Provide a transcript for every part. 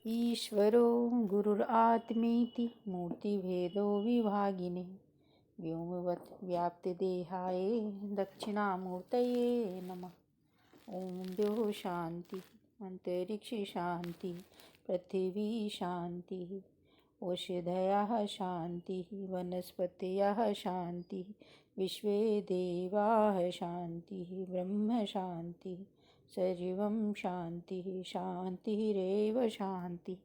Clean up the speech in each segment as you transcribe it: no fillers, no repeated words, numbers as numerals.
ईश्वरो गुरुरात्मेति मूर्तिभेदो विभागिने व्योमवत् व्याप्तदेहाय दक्षिणामूर्तये नमः। ओम द्यो शांति, अंतरिक्षे शांति, पृथिवी शांति, औषधयः शांति, वनस्पतयः शांति, विश्वे देवाः शांति, ब्रह्म शांति, सर्वं शांति शांतिरेव शांति,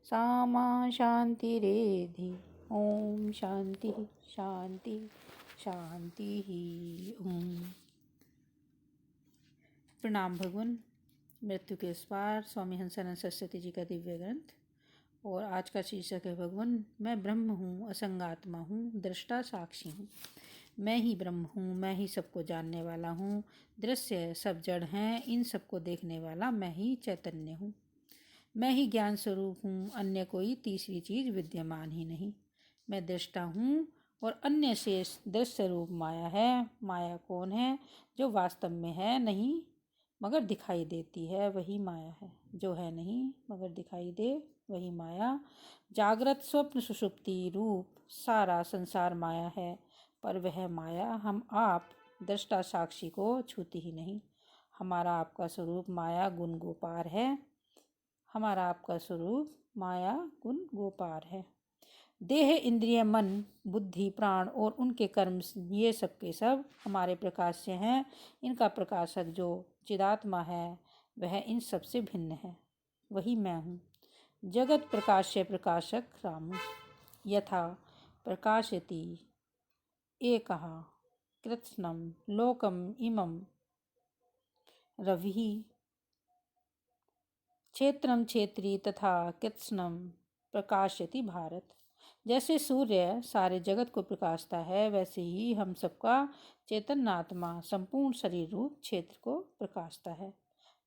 सामा शांतिरेधि। ओम शांति शांति शांति। ओम। प्रणाम भगवान। मृत्यु के इस पार स्वामी हंसानंद सरस्वती जी का दिव्य ग्रंथ। और आज का शीर्षक है भगवान, मैं ब्रह्म हूँ, असंगात्मा हूँ, दृष्टा साक्षी हूँ। मैं ही ब्रह्म हूँ, मैं ही सबको जानने वाला हूँ। दृश्य सब जड़ हैं, इन सबको देखने वाला मैं ही चैतन्य हूँ। मैं ही ज्ञान स्वरूप हूँ, अन्य कोई तीसरी चीज विद्यमान ही नहीं। मैं दृष्टा हूँ और अन्य शेष दृश्य रूप माया है। माया कौन है? जो वास्तव में है नहीं मगर दिखाई देती है, वही माया है। जो है नहीं मगर दिखाई दे, वही माया। जागृत स्वप्न सुषुप्ति रूप सारा संसार माया है, पर वह माया हम आप दृष्टा साक्षी को छूती ही नहीं। हमारा आपका स्वरूप माया गुण गोपार है। हमारा आपका स्वरूप माया गुण गोपार है। देह, इंद्रिय, मन, बुद्धि, प्राण और उनके कर्म, ये सब के सब हमारे प्रकाश्य हैं। इनका प्रकाशक जो चिदात्मा है वह इन सब से भिन्न है, वही मैं हूँ। जगत प्रकाश्य प्रकाशक राम यथा प्रकाशति एकः कृत्स्नं लोकम इमं रविः क्षेत्रम क्षेत्री तथा कृत्स्नं प्रकाशति भारत। जैसे सूर्य सारे जगत को प्रकाशता है, वैसे ही हम सबका चैतन्य आत्मा संपूर्ण शरीर रूप क्षेत्र को प्रकाशता है।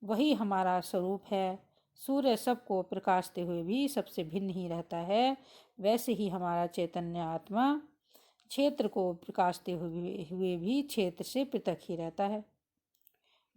वही हमारा स्वरूप है। सूर्य सबको प्रकाशते हुए भी सबसे भिन्न ही रहता है, वैसे ही हमारा चैतन्य आत्मा क्षेत्र को प्रकाशते हुए भी क्षेत्र से पृथक ही रहता है।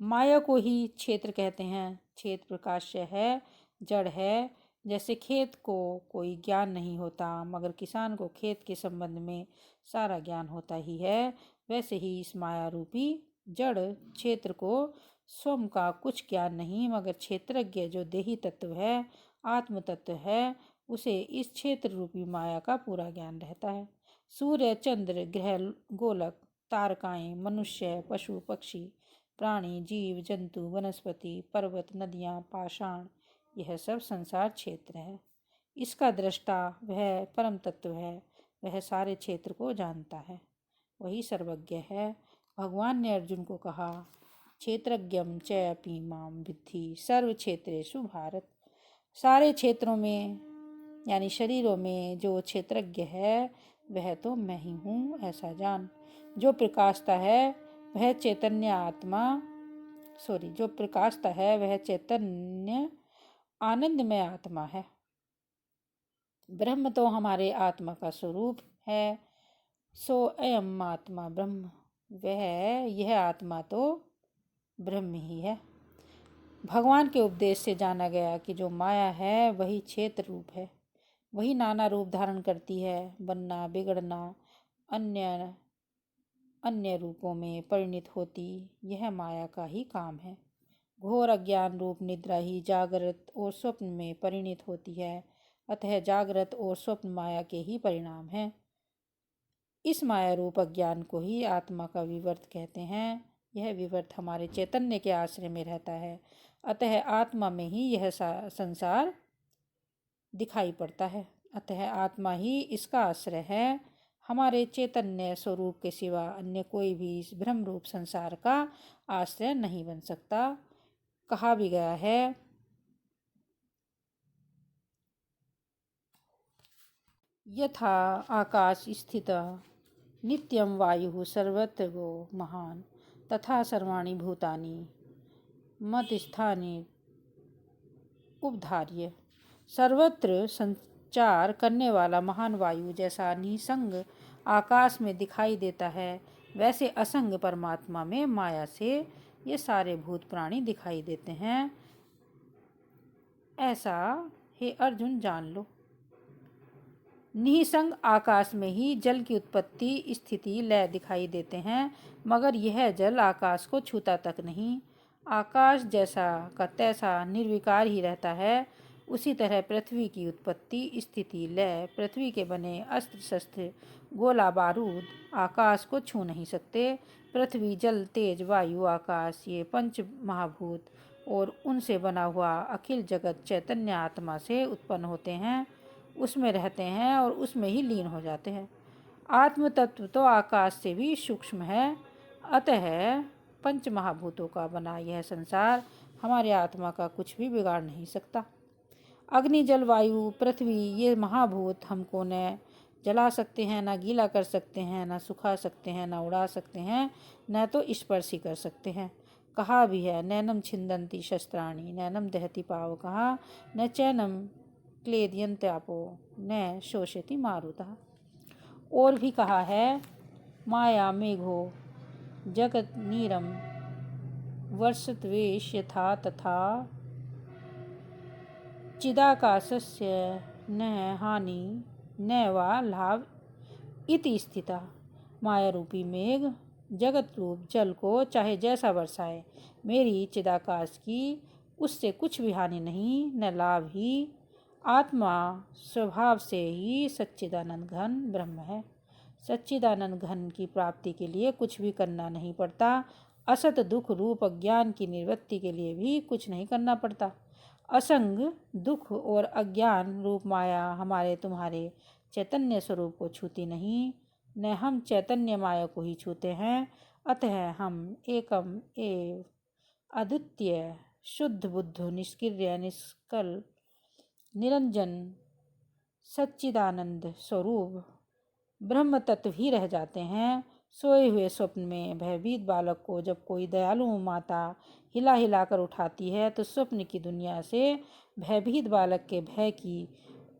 माया को ही क्षेत्र कहते हैं। क्षेत्र प्रकाश्य है, जड़ है। जैसे खेत को कोई ज्ञान नहीं होता मगर किसान को खेत के संबंध में सारा ज्ञान होता ही है, वैसे ही इस माया रूपी जड़ क्षेत्र को स्वयं का कुछ ज्ञान नहीं मगर क्षेत्रज्ञ जो देही तत्व है, आत्म तत्व है, उसे इस क्षेत्र रूपी माया का पूरा ज्ञान रहता है। सूर्य, चंद्र, ग्रह, गोलक, तारकाएं, मनुष्य, पशु, पक्षी, प्राणी, जीव, जंतु, वनस्पति, पर्वत, नदियाँ, पाषाण, यह सब संसार क्षेत्र है। इसका दृष्टा वह परम तत्व है, वह सारे क्षेत्र को जानता है, वही सर्वज्ञ है। भगवान ने अर्जुन को कहा, क्षेत्रज्ञम च अपि मां विद्धि सर्व क्षेत्रेषु भारत। सारे क्षेत्रों में यानी शरीरों में जो क्षेत्रज्ञ है वह तो मैं ही हूँ, ऐसा जान। जो प्रकाशता है वह चैतन्य आत्मा जो प्रकाशता है वह चैतन्य आनंदमय आत्मा है। ब्रह्म तो हमारे आत्मा का स्वरूप है। सो अयम आत्मा ब्रह्म, यह आत्मा तो ब्रह्म ही है। भगवान के उपदेश से जाना गया कि जो माया है वही क्षेत्र रूप है, वही नाना रूप धारण करती है। बनना, बिगड़ना, अन्य रूपों में परिणित होती, यह माया का ही काम है। घोर अज्ञान रूप निद्रा ही जागृत और स्वप्न में परिणित होती है, अतः जागृत और स्वप्न माया के ही परिणाम हैं। इस माया रूप अज्ञान को ही आत्मा का विवर्त कहते हैं। यह विवर्त हमारे चैतन्य के आश्रय में रहता है, अतः आत्मा में ही यह संसार दिखाई पड़ता है, अतः आत्मा ही इसका आश्रय है। हमारे चैतन्य स्वरूप के सिवा अन्य कोई भी इस भ्रम रूप संसार का आश्रय नहीं बन सकता। कहा भी गया है, यथा आकाश स्थित नित्यं वायुः सर्वत्र गो महान, तथा सर्वाणि भूतानि मदस्थानि उपधार्य। सर्वत्र संचार करने वाला महान वायु जैसा निसंग आकाश में दिखाई देता है, वैसे असंग परमात्मा में माया से ये सारे भूत प्राणी दिखाई देते हैं। ऐसा हे अर्जुन जान लो। निसंग आकाश में ही जल की उत्पत्ति, स्थिति, लय दिखाई देते हैं, मगर यह जल आकाश को छूता तक नहीं। आकाश जैसा का तैसा निर्विकार ही रहता है, उसी तरह पृथ्वी की उत्पत्ति, स्थिति, लय, पृथ्वी के बने अस्त्र शस्त्र, गोला बारूद आकाश को छू नहीं सकते। पृथ्वी, जल, तेज, वायु, आकाश, ये पंच महाभूत और उनसे बना हुआ अखिल जगत चैतन्य आत्मा से उत्पन्न होते हैं, उसमें रहते हैं और उसमें ही लीन हो जाते हैं। आत्म तत्व तो आकाश से भी सूक्ष्म है, अतः पंच महाभूतों का बना यह संसार हमारे आत्मा का कुछ भी बिगाड़ नहीं सकता। अग्नि, जल, वायु, पृथ्वी, ये महाभूत हमको न जला सकते हैं, न गीला कर सकते हैं, न सुखा सकते हैं, न उड़ा सकते हैं, न तो स्पर्श ही कर सकते हैं। कहा भी है, नैनम छिंदन्ति शस्त्राणि नैनम दहति पावकः न चैनम क्लेदयन्त्यापो न शोषयति मारुतः। और भी कहा है, माया मेघो जगत नीरम वर्षद्वेष यथा तथा चिदाकाशस्य न हानि न वा लाभ इति स्थिता। माया रूपी मेघ जगत रूप जल को चाहे जैसा बरसाए, मेरी चिदाकाश की उससे कुछ भी हानि नहीं न लाभ ही। आत्मा स्वभाव से ही सच्चिदानंद घन ब्रह्म है। सच्चिदानंद घन की प्राप्ति के लिए कुछ भी करना नहीं पड़ता। असत दुख रूप अज्ञान की निवृत्ति के लिए भी कुछ नहीं करना पड़ता। असंग दुख और अज्ञान रूप माया हमारे तुम्हारे चैतन्य स्वरूप को छूती नहीं, न हम चैतन्य माया को ही छूते हैं। अतः हम एकम एव अद्वितीय शुद्ध बुद्ध निष्क्रिय निष्कल निरंजन सच्चिदानंद स्वरूप ब्रह्म तत्व ही रह जाते हैं। सोए हुए स्वप्न में भयभीत बालक को जब कोई दयालु माता हिला हिला कर उठाती है, तो स्वप्न की दुनिया से भयभीत बालक के भय की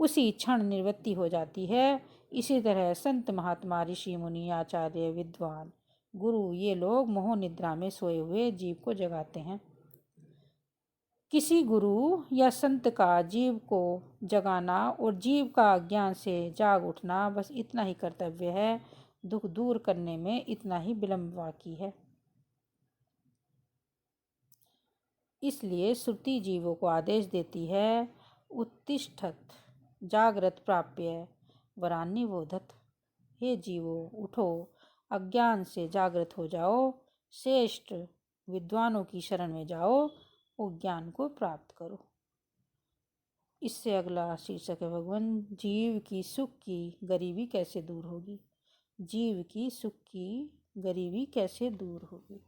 उसी क्षण निवृत्ति हो जाती है। इसी तरह संत, महात्मा, ऋषि, मुनि, आचार्य, विद्वान, गुरु, ये लोग मोह निद्रा में सोए हुए जीव को जगाते हैं। किसी गुरु या संत का जीव को जगाना और जीव का अज्ञान से जाग उठना, बस इतना ही कर्तव्य है। दुख दूर करने में इतना ही विलंब बाकी है। इसलिए श्रुति जीवों को आदेश देती है, उत्तिष्ठत जागृत प्राप्य वरान्निबोधत। हे जीवो, उठो, अज्ञान से जागृत हो जाओ, श्रेष्ठ विद्वानों की शरण में जाओ और ज्ञान को प्राप्त करो। इससे अगला शीर्षक है भगवान, जीव की सुख की गरीबी कैसे दूर होगी। जीव की सुख की गरीबी कैसे दूर होगी।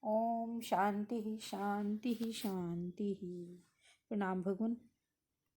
ओम शांति ही शांति ही शांति ही। प्रणाम भगवान।